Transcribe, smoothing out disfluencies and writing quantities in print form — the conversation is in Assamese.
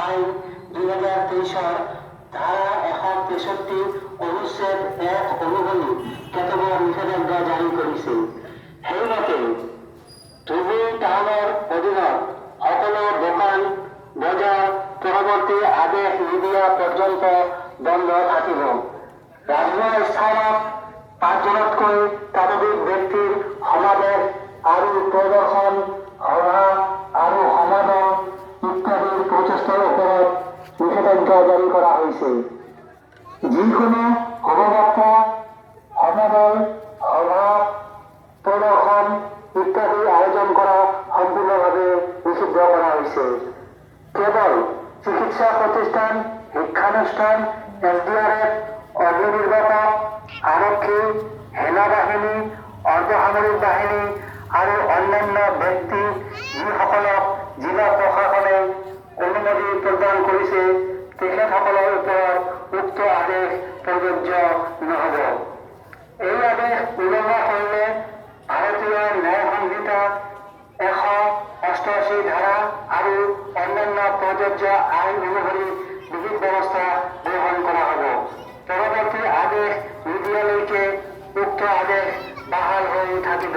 আইন 2023 ধাৰা 163 অনুচ্ছেদ 1 অনুসৰি কেতবোৰ নিষেধাজ্ঞা জাৰি কৰিছে। সেইমতে ধুবুৰী টাউনৰ অধীনত সকলো দোকান বজাৰ পৰৱৰ্তী আদেশ নিদিয়া পৰ্যন্ত বন্ধ থাকিব। ৰাজহুৱা স্থানত 5জনতকৈ ততোধিক ব্যক্তিৰ সমাৱেশ আৰু প্ৰদৰ্শন, সভা আৰু সমাগম ইত্যাদিৰ প্ৰচেষ্টাৰ ওপৰত নিষেধাজ্ঞা জাৰি কৰা হৈছে। যিকোনো শোভাযাত্ৰা, সমাৱেশ, সভা, প্ৰদৰ্শন ইত্যাদি আয়োজন কৰা সম্পূৰ্ণভাৱে নিষিদ্ধ কৰা হৈছে। কেৱল চিকিৎসা প্ৰতিষ্ঠান, শিক্ষানুষ্ঠান, SDRF, অগ্নিনিৰ্বাপক, আৰক্ষী, সেনাবাহিনী, অৰ্ধসামৰিক বাহিনী আৰু অন্যান্য ব্যক্তি যিসকলক জিলা প্ৰশাসনে অনুমতি প্ৰদান কৰিছে তেখেতসকলৰ ওপৰত উক্ত আদেশ প্ৰযোজ্য নহ'ব। এই আদেশ উলংঘা কৰিলে ভাৰতীয় ন্যায় সংহিতা 188 ধাৰা আৰু অন্যান্য প্ৰযোজ্য আইন অনুসৰি বিহিত ব্যৱস্থা গ্ৰহণ কৰা হ'ব। পৰৱৰ্তী আদেশ নিদিয়ালৈকে উক্ত আদেশ বাহাল হৈ থাকিব।